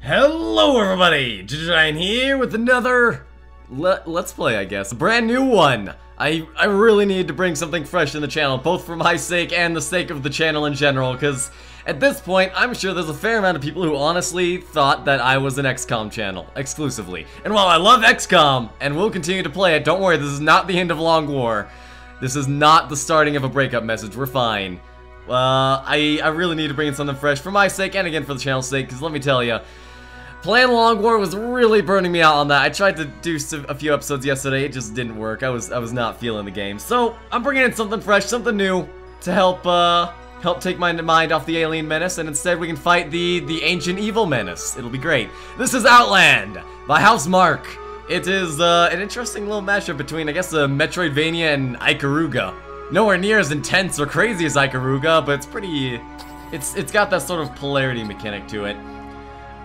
Hello everybody! Giant here with another Let's Play, I guess. A brand new one! I really need to bring something fresh in the channel, both for my sake and the sake of the channel in general, because at this point, I'm sure there's a fair amount of people who honestly thought that I was an XCOM channel, exclusively. And while I love XCOM, and will continue to play it, don't worry, this is not the end of Long War. This is not the starting of a breakup message, we're fine. I really need to bring in something fresh for my sake, and again for the channel's sake, because let me tell you, playing Long War was really burning me out on that. I tried to do a few episodes yesterday, it just didn't work. I was not feeling the game. So, I'm bringing in something fresh, something new, to help take my mind off the alien menace, and instead we can fight the ancient evil menace. It'll be great. This is Outland by House Mark. It is an interesting little mashup between, I guess, Metroidvania and Ikaruga. Nowhere near as intense or crazy as Ikaruga, but it's pretty... It's got that sort of polarity mechanic to it.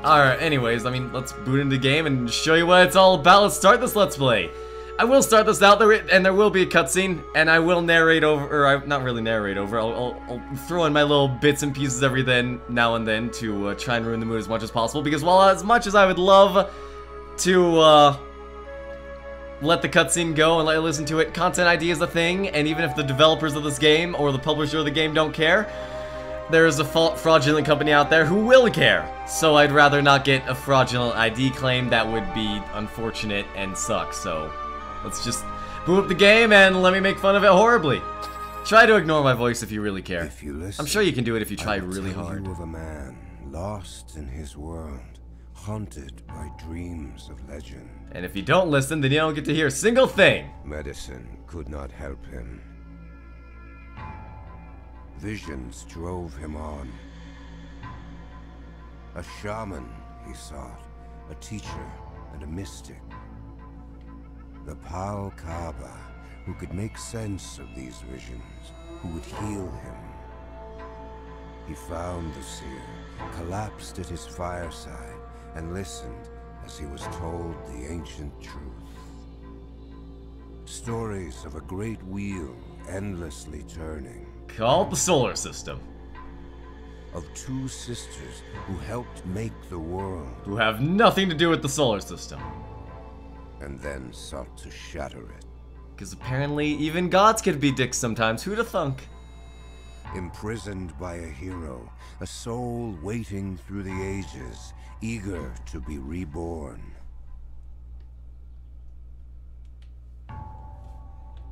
Alright, anyways, I mean, let's boot into the game and show you what it's all about. Let's start this Let's Play. I will start this out, and there will be a cutscene, and I will narrate over, or not really narrate over, I'll throw in my little bits and pieces every now and then to try and ruin the mood as much as possible, because while as much as I would love to let the cutscene go and let you listen to it, content ID is a thing, and even if the developers of this game or the publisher of the game don't care, there is a fraudulent company out there who will care. So I'd rather not get a fraudulent ID claim. That would be unfortunate and suck. So let's just boot up the game and let me make fun of it horribly. Try to ignore my voice if you really care. If you listen, I'm sure you can do it if you try really hard. You of a man lost in his world, haunted by dreams of legend. And if you don't listen, then you don't get to hear a single thing. Medicine could not help him. Visions drove him on. A shaman he sought, a teacher and a mystic. The Pal Kaba, who could make sense of these visions, who would heal him. He found the seer, collapsed at his fireside, and listened as he was told the ancient truth. Stories of a great wheel endlessly turning. Called the solar system. Of two sisters who helped make the world. Who have nothing to do with the solar system. And then sought to shatter it. Because apparently even gods could be dicks sometimes, who'da thunk? Imprisoned by a hero, a soul waiting through the ages, eager to be reborn.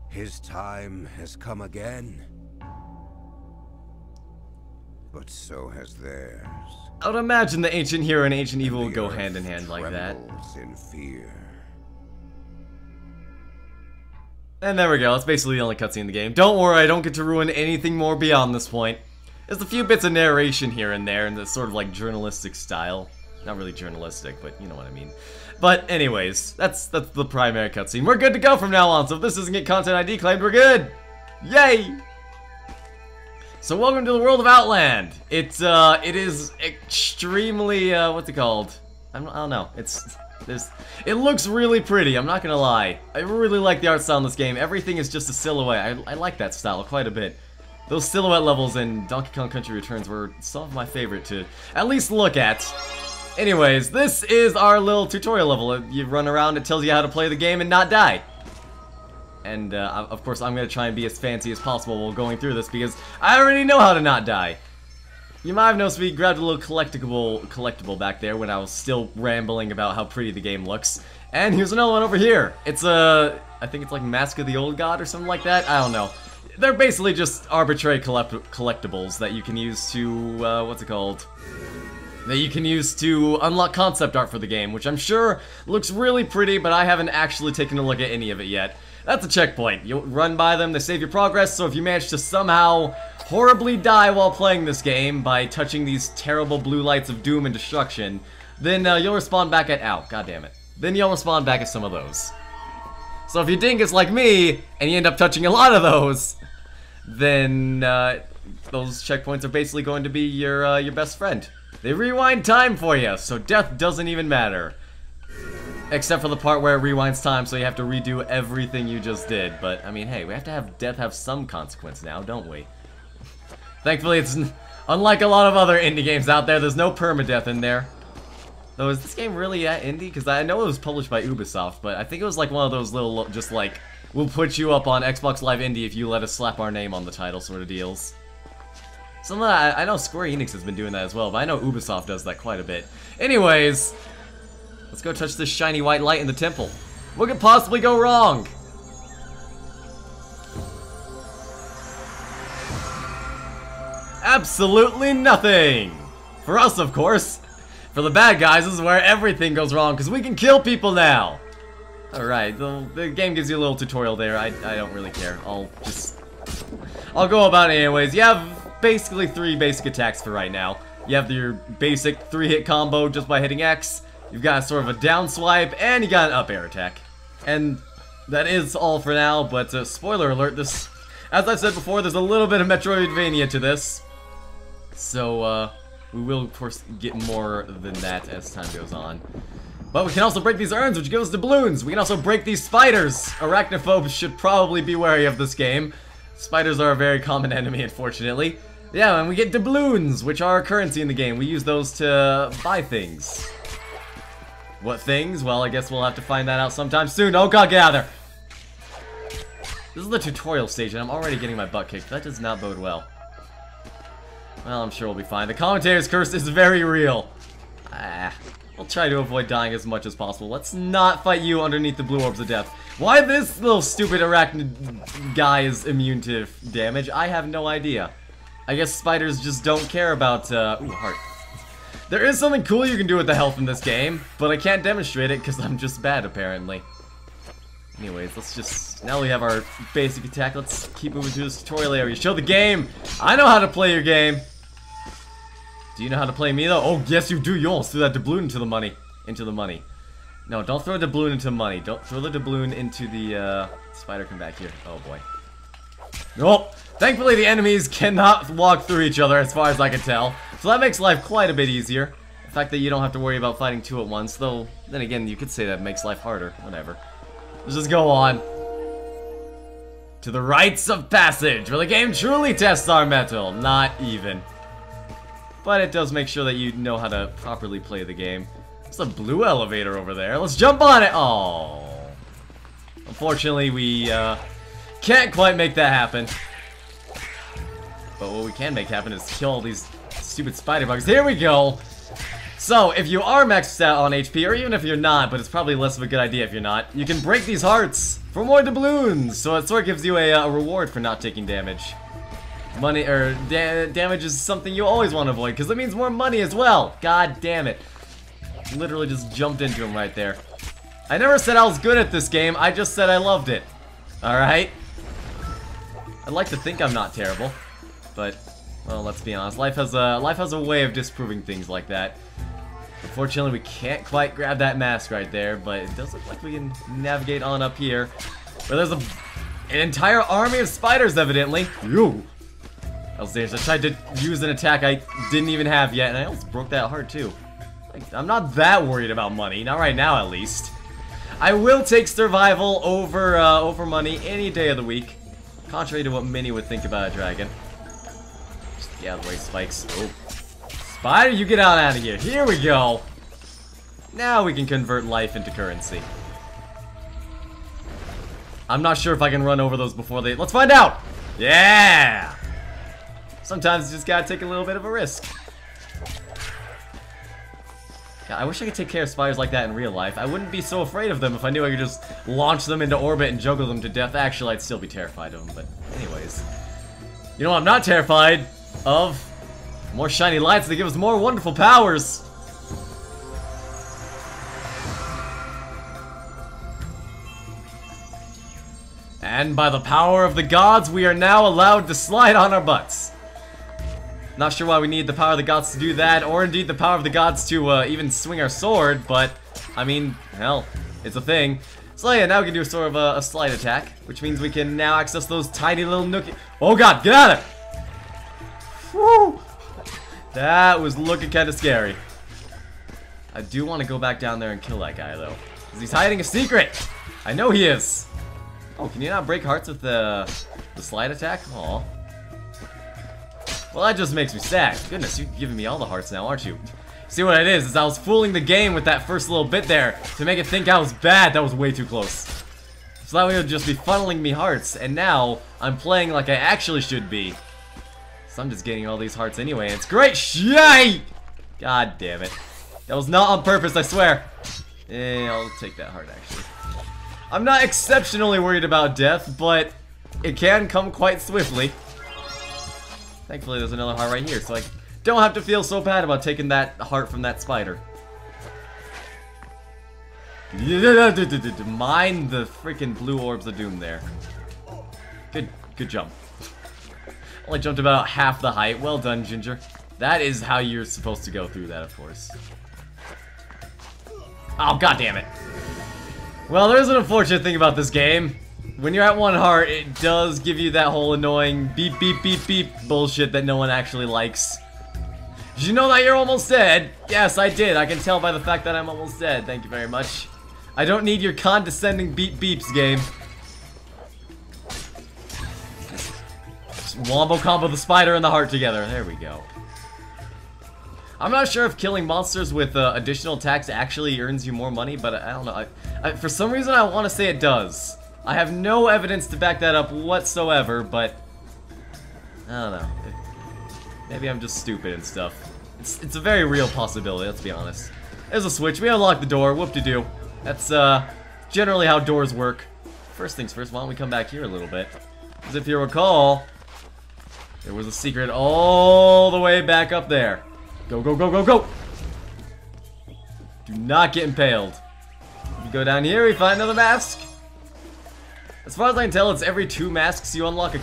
His time has come again. But so has theirs. I would imagine the ancient hero and ancient evil will go hand in hand like that. In fear. And there we go, that's basically the only cutscene in the game. Don't worry, I don't get to ruin anything more beyond this point. There's a few bits of narration here and there in this sort of like journalistic style. Not really journalistic, but you know what I mean. But anyways, that's the primary cutscene. We're good to go from now on, so if this doesn't get content ID claimed, we're good! Yay! So welcome to the world of Outland. It is extremely what's it called? I don't know. It looks really pretty. I'm not gonna lie. I really like the art style in this game. Everything is just a silhouette. I like that style quite a bit. Those silhouette levels in Donkey Kong Country Returns were some of my favorite to at least look at. Anyways, this is our little tutorial level. You run around, it tells you how to play the game and not die. And, of course, I'm gonna try and be as fancy as possible while going through this, because I already know how to not die. You might have noticed we grabbed a little collectible back there when I was still rambling about how pretty the game looks. And here's another one over here. It's I think it's like Mask of the Old God or something like that. I don't know. They're basically just arbitrary collectibles that you can use to, what's it called? That you can use to unlock concept art for the game, which I'm sure looks really pretty, but I haven't actually taken a look at any of it yet. That's a checkpoint. You'll run by them, they save your progress, so if you manage to somehow horribly die while playing this game by touching these terrible blue lights of doom and destruction, then you'll respawn back at... Ow, goddammit. Then you'll respawn back at some of those. So if you dingus like me, and you end up touching a lot of those, then those checkpoints are basically going to be your best friend. They rewind time for you, so death doesn't even matter. Except for the part where it rewinds time, so you have to redo everything you just did. But, I mean, hey, we have to have death have some consequence now, don't we? Thankfully, it's unlike a lot of other indie games out there, there's no permadeath in there. Though, is this game really at indie? Because I know it was published by Ubisoft, but I think it was like one of those little, just like, we'll put you up on Xbox Live Indie if you let us slap our name on the title sort of deals. Some of that, I know Square Enix has been doing that as well, but I know Ubisoft does that quite a bit. Anyways, let's go touch this shiny white light in the temple. What could possibly go wrong? Absolutely nothing! For us, of course. For the bad guys, this is where everything goes wrong, because we can kill people now! Alright, the game gives you a little tutorial there. I don't really care. I'll go about it anyways. You have basically 3 basic attacks for right now. You have your basic 3-hit combo just by hitting X. You've got sort of a down swipe, and you got an up air attack. And that is all for now, but spoiler alert, this, as I said before, there's a little bit of Metroidvania to this. So, we will, of course, get more than that as time goes on. But we can also break these urns, which give us doubloons. We can also break these spiders. Arachnophobes should probably be wary of this game. Spiders are a very common enemy, unfortunately. Yeah, and we get doubloons, which are currency in the game. We use those to buy things. What things? Well, I guess we'll have to find that out sometime soon. Oh god, get out of there! This is the tutorial stage, and I'm already getting my butt kicked. That does not bode well. Well, I'm sure we'll be fine. The commentator's curse is very real. We'll try to avoid dying as much as possible. Let's not fight you underneath the blue orbs of death. Why this little stupid arachnid guy is immune to damage, I have no idea. I guess spiders just don't care about, ooh, heart. There is something cool you can do with the health in this game, but I can't demonstrate it because I'm just bad, apparently. Anyways, let's just, now we have our basic attack, let's keep moving through this tutorial area. Show the game! I know how to play your game! Do you know how to play me, though? Oh, yes you do, you almost threw that doubloon into the money. No, don't throw a doubloon into money. Don't throw the doubloon into the, spider, come back here. Oh, boy. Nope! Thankfully, the enemies cannot walk through each other, as far as I can tell. So that makes life quite a bit easier. The fact that you don't have to worry about fighting 2 at once, though, then again, you could say that makes life harder. Whatever. Let's just go on to the Rites of Passage, where the game truly tests our mettle. Not even. But it does make sure that you know how to properly play the game. There's a blue elevator over there. Let's jump on it! Oh. Unfortunately, we can't quite make that happen. But what we can make happen is kill all these stupid spider bugs. Here we go! So, if you are maxed out on HP, or even if you're not, but it's probably less of a good idea if you're not, you can break these hearts for more doubloons! So it sort of gives you a reward for not taking damage. Money, or damage is something you always want to avoid, because it means more money as well! God damn it. Literally just jumped into him right there. I never said I was good at this game, I just said I loved it. Alright? I'd like to think I'm not terrible, but, well, let's be honest. Life has a way of disproving things like that. Unfortunately, we can't quite grab that mask right there, but it does look like we can navigate on up here. Where there's an entire army of spiders, evidently. Ew. That was dangerous. I tried to use an attack I didn't even have yet, and I almost broke that heart, too. I'm not that worried about money. Not right now, at least. I will take survival over money any day of the week. Contrary to what many would think about a dragon. Just get out of the way, spikes. Oh. Spider, you get out of here. Here we go. Now we can convert life into currency. I'm not sure if I can run over those before they... Let's find out! Yeah! Sometimes you just gotta take a little bit of a risk. God, I wish I could take care of spiders like that in real life. I wouldn't be so afraid of them if I knew I could just launch them into orbit and juggle them to death. Actually, I'd still be terrified of them, but anyways. You know what I'm not terrified of? More shiny lights that give us more wonderful powers. And by the power of the gods, we are now allowed to slide on our butts. Not sure why we need the power of the gods to do that, or indeed the power of the gods to even swing our sword, but, I mean, hell, it's a thing. So yeah, now we can do sort of a slide attack, which means we can now access those tiny little nookie... Oh god, get out of there! Woo! That was looking kind of scary. I do want to go back down there and kill that guy, though. Because he's hiding a secret! I know he is! Oh, can you not break hearts with the slide attack? Aw. Well, that just makes me sad. Goodness, you're giving me all the hearts now, aren't you? See what it is I was fooling the game with that first little bit there to make it think I was bad. That was way too close. So that way it would just be funneling me hearts, and now I'm playing like I actually should be. So I'm just getting all these hearts anyway, and it's great. Yay! God damn it. That was not on purpose, I swear. I'll take that heart, actually. I'm not exceptionally worried about death, but it can come quite swiftly. Thankfully, there's another heart right here, so I don't have to feel so bad about taking that heart from that spider. Mine the freaking blue orbs of doom there. Good jump. Only jumped about half the height. Well done, Ginger. That is how you're supposed to go through that, of course. Oh, god damn it. Well, there's an unfortunate thing about this game. When you're at 1 heart, it does give you that whole annoying beep beep beep beep bullshit that no one actually likes. Did you know that you're almost dead? Yes, I did. I can tell by the fact that I'm almost dead. Thank you very much. I don't need your condescending beep beeps, game. Just wombo combo the spider and the heart together. There we go. I'm not sure if killing monsters with additional attacks actually earns you more money, but I don't know. For some reason, I want to say it does. I have no evidence to back that up whatsoever, but I don't know. Maybe I'm just stupid and stuff. It's a very real possibility, let's be honest. There's a switch. We unlock the door. Whoop-de-doo. That's generally how doors work. First things first, why don't we come back here a little bit? Because if you recall, there was a secret all the way back up there. Go, go, go, go, go! Do not get impaled. You go down here, we find another mask. As far as I can tell, it's every 2 masks you unlock a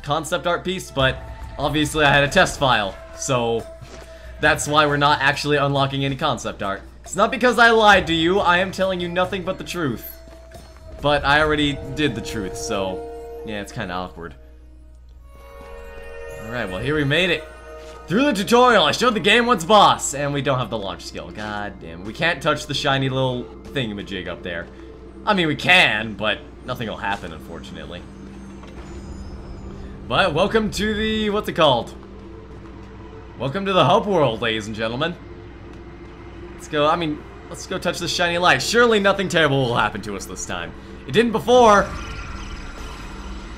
concept art piece, but obviously I had a test file, so that's why we're not actually unlocking any concept art. It's not because I lied to you, I am telling you nothing but the truth. But I already did the truth, so yeah, it's kind of awkward. Alright, well here we made it. Through the tutorial, I showed the game what's boss, and we don't have the launch skill. God damn, we can't touch the shiny little thingamajig up there. I mean, we can, but nothing will happen, unfortunately. But welcome to the, what's it called? Welcome to the hub world, ladies and gentlemen. Let's go, let's go touch the shiny light. Surely nothing terrible will happen to us this time. It didn't before,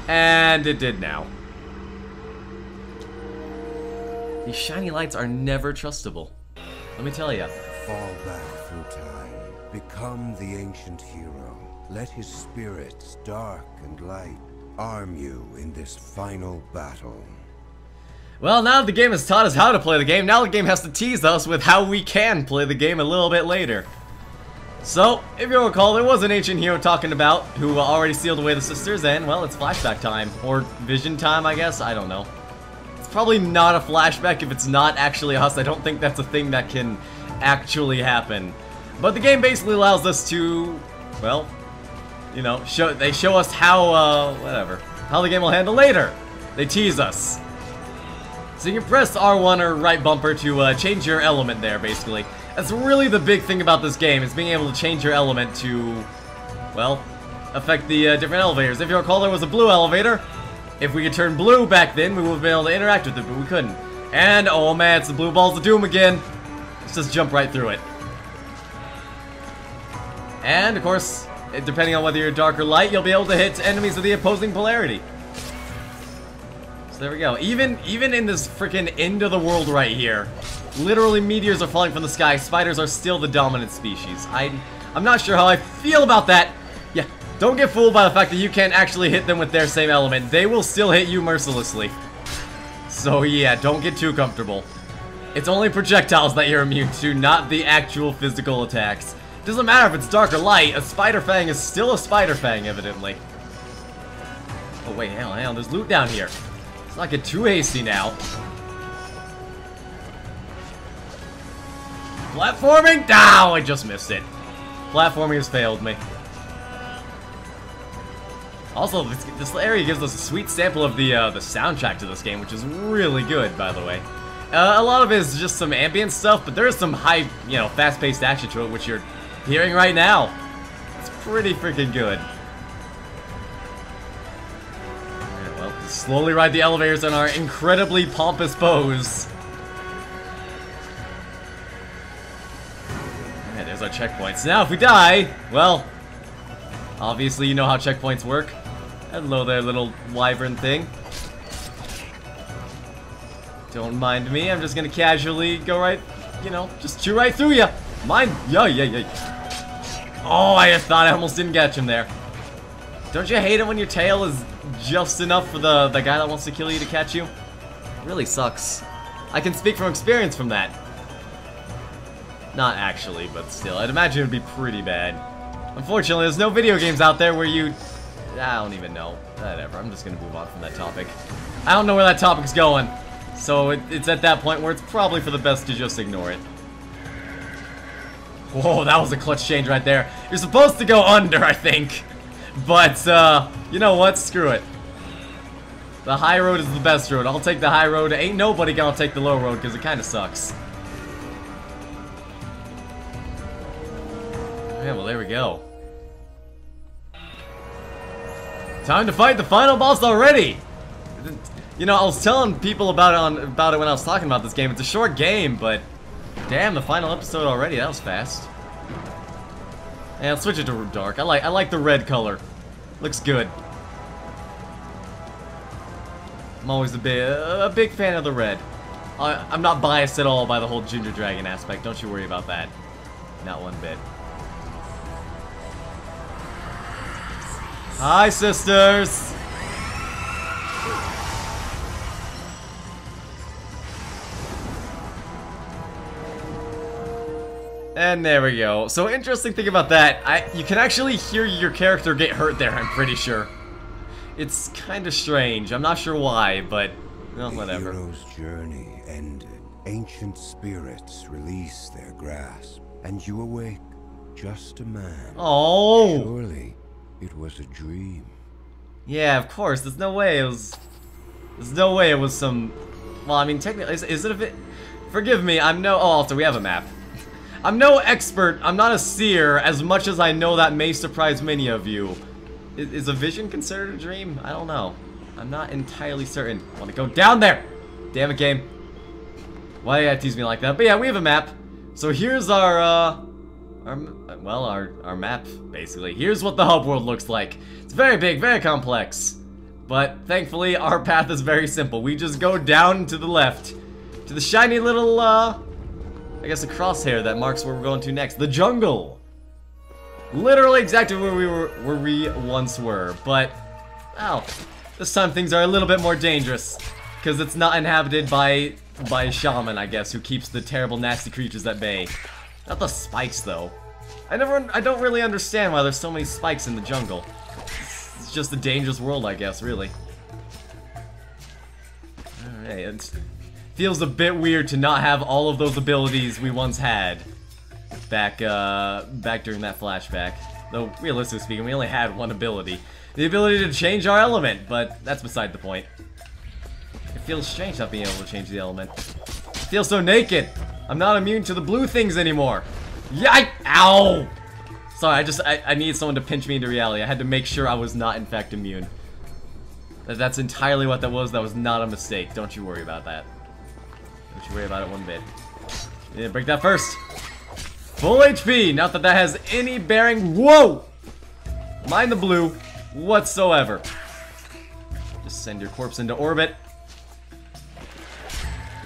and it did now. These shiny lights are never trustable. Let me tell you. Fall back through time. Become the ancient hero. Let his spirits, dark and light, arm you in this final battle. Well, now that the game has taught us how to play the game, now the game has to tease us with how we can play the game a little bit later. So, if you'll recall, there was an ancient hero talking about who already sealed away the sisters, and, well, it's flashback time. Or vision time, I guess? I don't know. It's probably not a flashback if it's not actually us. I don't think that's a thing that can actually happen. But the game basically allows us to, well, you know, they show us how, how the game will handle later. They tease us. So you can press R1 or right bumper to change your element there, basically. That's really the big thing about this game, is being able to change your element to, well, affect the different elevators. If you recall, there was a blue elevator. If we could turn blue back then, we would have been able to interact with it, but we couldn't. And, oh man, it's the blue balls of doom again. Let's just jump right through it. And, of course, depending on whether you're dark or light, you'll be able to hit enemies of the opposing polarity. So there we go. Even in this freaking end of the world right here, literally meteors are falling from the sky. Spiders are still the dominant species. I'm not sure how I feel about that. Yeah, don't get fooled by the fact that you can't actually hit them with their same element. They will still hit you mercilessly. So yeah, don't get too comfortable. It's only projectiles that you're immune to, not the actual physical attacks. Doesn't matter if it's dark or light, a spider fang is still a spider fang, evidently. Oh wait, hang on, there's loot down here. Let's not get too hasty now. Platforming? Ow, I just missed it. Platforming has failed me. Also, this area gives us a sweet sample of the soundtrack to this game, which is really good, by the way. A lot of it is just some ambient stuff, but there is some high, you know, fast-paced action to it, which you're hearing right now. It's pretty freaking good. Alright, well, slowly ride the elevators in our incredibly pompous pose. Yeah, there's our checkpoints. Now, if we die, well, obviously you know how checkpoints work. Hello there, little wyvern thing. Don't mind me, I'm just gonna casually go right, you know, just chew right through ya. Mind, yeah. Oh, I thought I almost didn't catch him there. Don't you hate it when your tail is just enough for the guy that wants to kill you to catch you? It really sucks. I can speak from experience from that. Not actually, but still, I'd imagine it would be pretty bad. Unfortunately, there's no video games out there where you... I don't even know. Whatever, I'm just gonna move on from that topic. I don't know where that topic's going. So it's at that point where it's probably for the best to just ignore it. Whoa, that was a clutch change right there. You're supposed to go under, I think. But, you know what? Screw it. The high road is the best road. I'll take the high road. Ain't nobody gonna take the low road because it kind of sucks. Yeah, well, there we go. Time to fight the final boss already! You know, I was telling people about it when I was talking about this game. It's a short game, but damn, the final episode already. That was fast. Yeah, let's switch it to dark. I like the red color. Looks good. I'm always a big fan of the red. I'm not biased at all by the whole Ginger Dragon aspect. Don't you worry about that. Not one bit. Hi, sisters! And there we go. So, interesting thing about that, you can actually hear your character get hurt there, I'm pretty sure. It's kind of strange. I'm not sure why, but, well, whatever. The hero's journey ended. Ancient spirits release their grasp, and you awake, just a man. Oh! Surely, it was a dream. Yeah, of course. There's no way it was... There's no way it was some... Well, I mean, technically, is it a bit... Forgive me, I'm no... Oh, also, we have a map. I'm no expert, I'm not a seer, as much as I know that may surprise many of you. Is a vision considered a dream? I don't know. I'm not entirely certain. I want to go down there! Damn it, game. Why do you have to tease me like that? But yeah, we have a map. So here's our map, basically. Here's what the hub world looks like. It's very big, very complex. But thankfully, our path is very simple. We just go down to the left. To the shiny little, I guess a crosshair that marks where we're going to next. The jungle! Literally exactly where we once were. But, well, this time things are a little bit more dangerous. Because it's not inhabited by a shaman, I guess, who keeps the terrible, nasty creatures at bay. Not the spikes, though. I don't really understand why there's so many spikes in the jungle. It's just a dangerous world, I guess, really. Alright, it feels a bit weird to not have all of those abilities we once had. Back during that flashback. Though, realistically speaking, we only had one ability. The ability to change our element, but that's beside the point. It feels strange not being able to change the element. I feel so naked! I'm not immune to the blue things anymore! Ow! Sorry, I needed someone to pinch me into reality. I had to make sure I was not, in fact, immune. That's entirely what that was. That was not a mistake. Don't you worry about that. Don't you worry about it one bit. Yeah, break that first! Full HP! Not that that has any bearing. Whoa! Mind the blue whatsoever. Just send your corpse into orbit.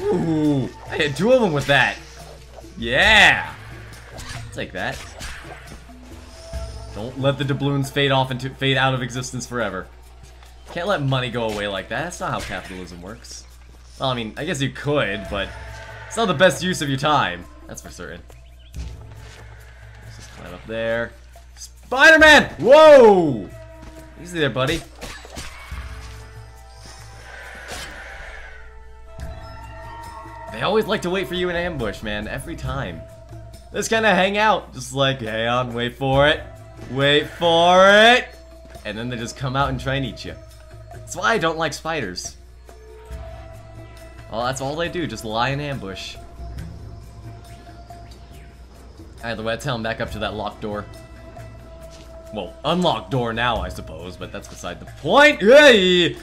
Ooh! I hit 2 of them with that. Yeah! I'll take that. Don't let the doubloons fade out of existence forever. Can't let money go away like that. That's not how capitalism works. Well, I mean, I guess you could, but it's not the best use of your time. That's for certain. Let's just climb up there. Spider-Man! Whoa! Easy there, buddy. They always like to wait for you in ambush, man. Every time. They just kind of hang out. Just like, hang on, wait for it. Wait for it! And then they just come out and try and eat you. That's why I don't like spiders. Well, that's all they do, just lie in ambush. Either way, let's head back up to that locked door. Well, unlocked door now, I suppose, but that's beside the point. Hey!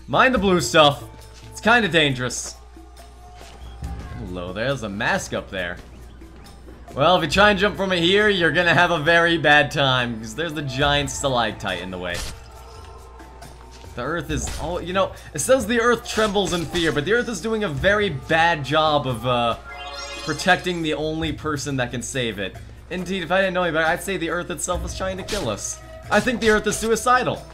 Mind the blue stuff. It's kind of dangerous. Hello, there's a mask up there. Well, if you try and jump from it here, you're gonna have a very bad time, because there's the giant stalactite in the way. The Earth is, oh, you know, it says the Earth trembles in fear, but the Earth is doing a very bad job of, protecting the only person that can save it. Indeed, if I didn't know any better, I'd say the Earth itself is trying to kill us. I think the Earth is suicidal.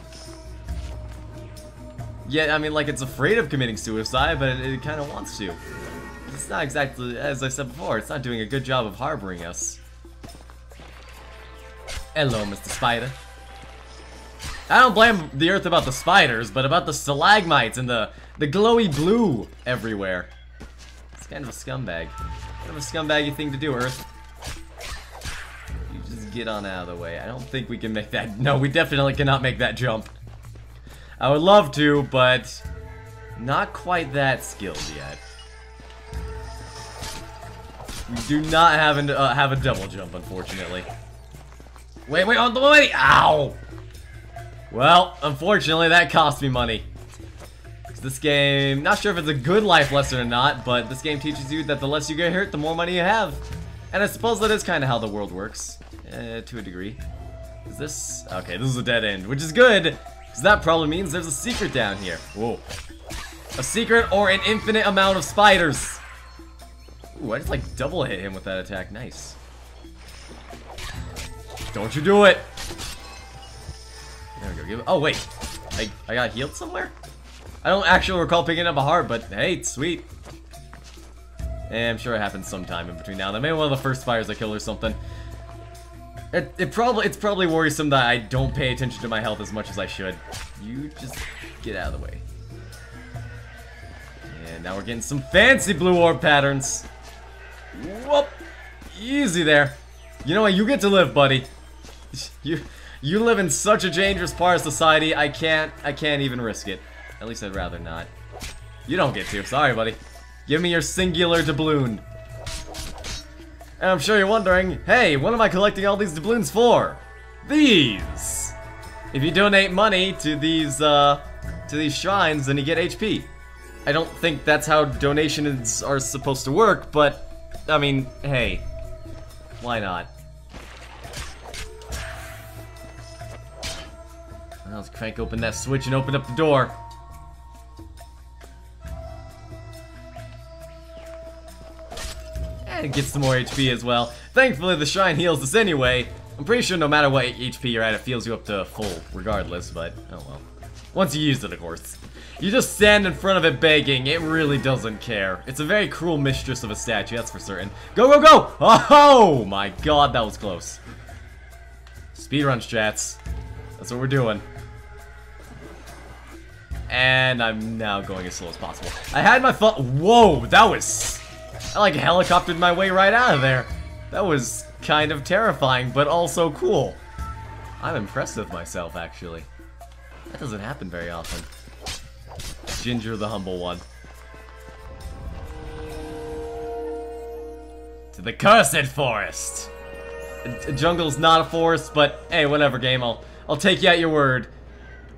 Yeah, I mean, like, it's afraid of committing suicide, but it kind of wants to. It's not exactly, as I said before, it's not doing a good job of harboring us. Hello, Mr. Spider. I don't blame the Earth about the spiders, but about the stalagmites and the glowy blue everywhere. It's kind of a scumbag. Kind of a scumbaggy thing to do, Earth. You just get on out of the way. I don't think we can make that. No, we definitely cannot make that jump. I would love to, but not quite that skilled yet. We do not have a double jump, unfortunately. Wait, ow! Well, unfortunately, that cost me money. This game, not sure if it's a good life lesson or not, but this game teaches you that the less you get hurt, the more money you have. And I suppose that is kind of how the world works, to a degree. Is this? Okay, this is a dead end, which is good, because that probably means there's a secret down here. Whoa. A secret or an infinite amount of spiders. Ooh, I just like double hit him with that attack. Nice. Don't you do it. There we go. Give it. Oh, wait. I got healed somewhere? I don't actually recall picking up a heart, but hey, it's sweet. And I'm sure it happens sometime in between now and then. Maybe one of the first fires I kill or something. It's probably worrisome that I don't pay attention to my health as much as I should. You just get out of the way. And now we're getting some fancy blue orb patterns. Whoop! Easy there. You know what? You get to live, buddy. You live in such a dangerous part of society. I can't even risk it. At least I'd rather not. You don't get to. Sorry, buddy. Give me your singular doubloon. And I'm sure you're wondering, hey, what am I collecting all these doubloons for? These! If you donate money to these shrines, then you get HP. I don't think that's how donations are supposed to work, but, I mean, hey. Why not? Now let's crank open that switch and open up the door. And get some more HP as well. Thankfully, the shrine heals us anyway. I'm pretty sure no matter what HP you're at, it heals you up to full, regardless, but oh well. Once you use it, of course. You just stand in front of it begging, it really doesn't care. It's a very cruel mistress of a statue, that's for certain. Go, go, go! Oh my god, that was close. Speedrun strats. That's what we're doing. And I'm now going as slow as possible. I had my fun. Whoa, that was... I like helicoptered my way right out of there. That was kind of terrifying, but also cool. I'm impressed with myself, actually. That doesn't happen very often. Ginger the humble one. To the cursed forest! A jungle's not a forest, but hey, whatever, game. I'll take you at your word.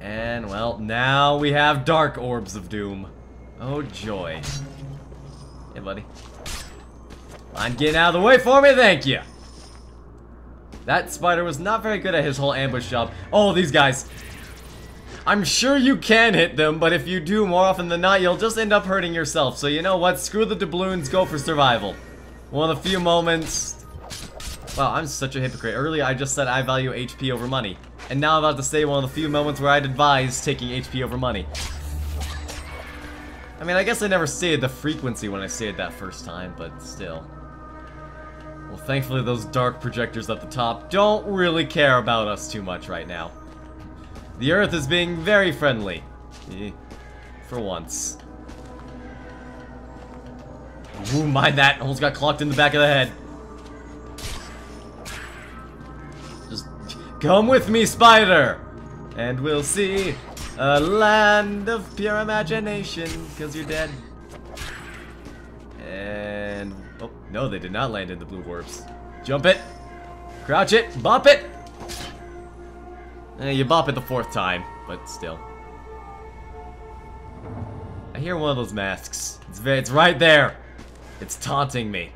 And, well, now we have dark orbs of doom. Oh, joy. Hey, buddy. Mind getting out of the way for me? Thank you. That spider was not very good at his whole ambush job. Oh, these guys. I'm sure you can hit them, but if you do, more often than not, you'll just end up hurting yourself. So you know what? Screw the doubloons, go for survival. One of the few moments... Wow, I'm such a hypocrite. Earlier, I just said I value HP over money. And now I'm about to say one of the few moments where I'd advise taking HP over money. I mean, I guess I never stated the frequency when I stated that first time, but still. Well, thankfully those dark projectors at the top don't really care about us too much right now. The Earth is being very friendly. For once. Ooh, mind that. Almost got clocked in the back of the head. Just come with me, spider! And we'll see a land of pure imagination, because you're dead. And... oh, no, they did not land in the blue orbs. Jump it! Crouch it! Bop it! You bop it the fourth time, but still. I hear one of those masks. It's right there. It's taunting me.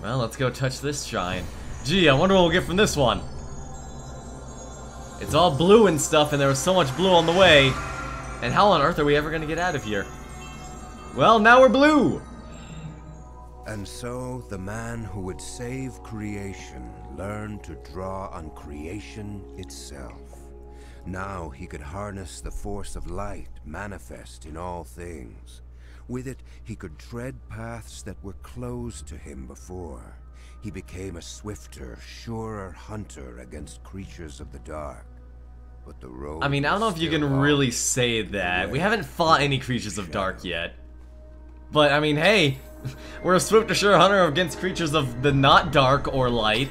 Well, let's go touch this shrine. Gee, I wonder what we'll get from this one. It's all blue and stuff, and there was so much blue on the way. And how on earth are we ever gonna get out of here? Well, now we're blue! And so, the man who would save creation learned to draw on creation itself. Now he could harness the force of light manifest in all things. With it, he could tread paths that were closed to him before. He became a swifter, surer hunter against creatures of the dark. But the road I mean, I don't know if you can really say that. We haven't fought any creatures of dark yet. But, I mean, hey, we're a swifter, sure hunter against creatures of the not dark or light.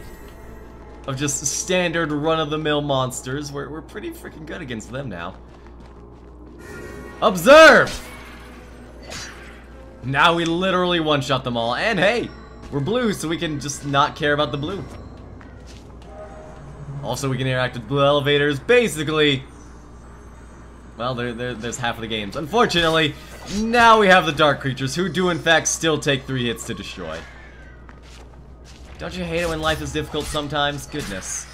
Of just standard run-of-the-mill monsters. We're pretty freaking good against them now. Observe! Now we literally one-shot them all. And hey, we're blue, so we can just not care about the blue. Also, we can interact with blue elevators. Basically, well, there's half of the games. Unfortunately, now we have the dark creatures, who do in fact still take 3 hits to destroy. Don't you hate it when life is difficult sometimes? Goodness.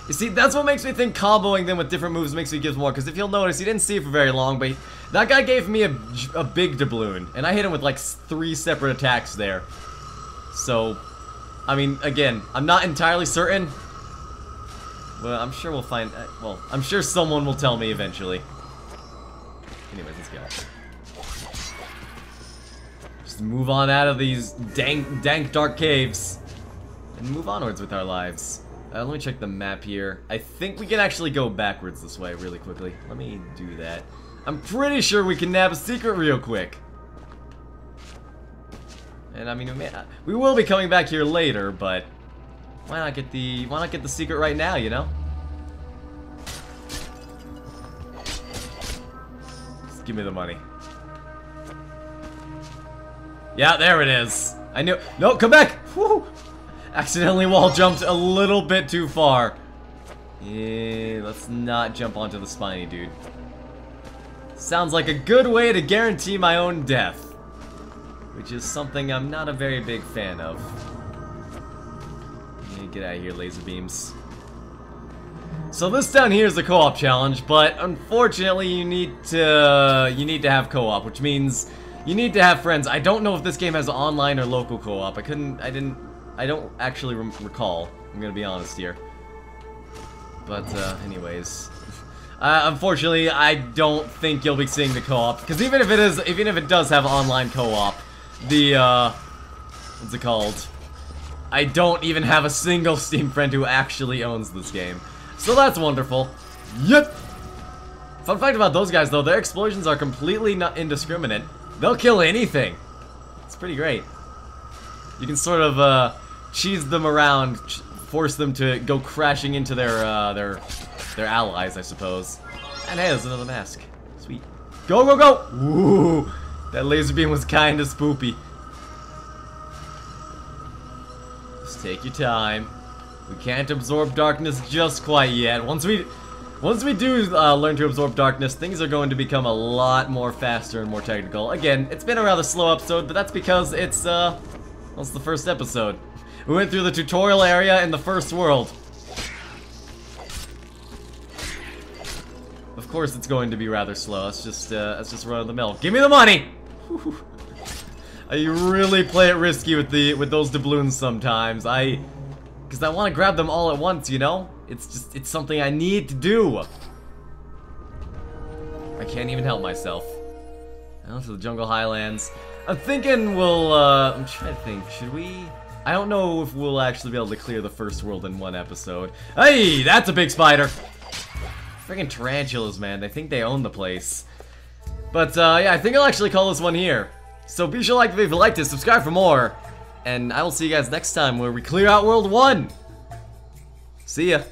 You see, that's what makes me think comboing them with different moves makes me give more, because if you'll notice, you didn't see it for very long, but that guy gave me a big doubloon, and I hit him with like 3 separate attacks there. So, I mean, again, I'm not entirely certain. Well, I'm sure we'll find, well, I'm sure someone will tell me eventually. Anyways, let's go. Just move on out of these dank dark caves, and move onwards with our lives. Let me check the map here. I think we can actually go backwards this way really quickly. Let me do that. I'm pretty sure we can nab a secret real quick. And I mean, we will be coming back here later, but why not get the secret right now, you know? Just give me the money. Yeah, there it is. I knew. No, come back. Woo! Accidentally wall jumped a little bit too far. Yeah, let's not jump onto the spiny dude. Sounds like a good way to guarantee my own death, which is something I'm not a very big fan of. Yeah, get out of here, laser beams. So this down here is a co-op challenge, but unfortunately you need to have co-op, which means you need to have friends. I don't know if this game has online or local co-op. I don't actually recall. I'm gonna be honest here. But anyways, unfortunately, I don't think you'll be seeing the co-op, because even if it does have online co-op, the what's it called? I don't even have a single Steam friend who actually owns this game, so that's wonderful. Yep. Fun fact about those guys, though, their explosions are completely not indiscriminate. They'll kill anything. It's pretty great. You can sort of cheese them around, force them to go crashing into their allies, I suppose. And hey, there's another mask. Sweet. Go, go, go! Ooh, that laser beam was kind of spoopy. Just take your time. We can't absorb darkness just quite yet. Once we do learn to absorb darkness, things are going to become a lot more faster and more technical. Again, it's been a rather slow episode, but that's because it's the first episode. We went through the tutorial area in the first world. Of course, it's going to be rather slow. Let's just run of the mill. Give me the money. You really play it risky with those doubloons sometimes. Because I want to grab them all at once, you know? It's something I need to do. I can't even help myself. Now to the jungle highlands. I'm thinking I'm trying to think, should we? I don't know if we'll actually be able to clear the first world in one episode. Hey, that's a big spider! Freaking tarantulas, man, they think they own the place. But, yeah, I think I'll actually call this one here. So be sure to like the video if you liked it, subscribe for more, and I will see you guys next time where we clear out World 1! See ya!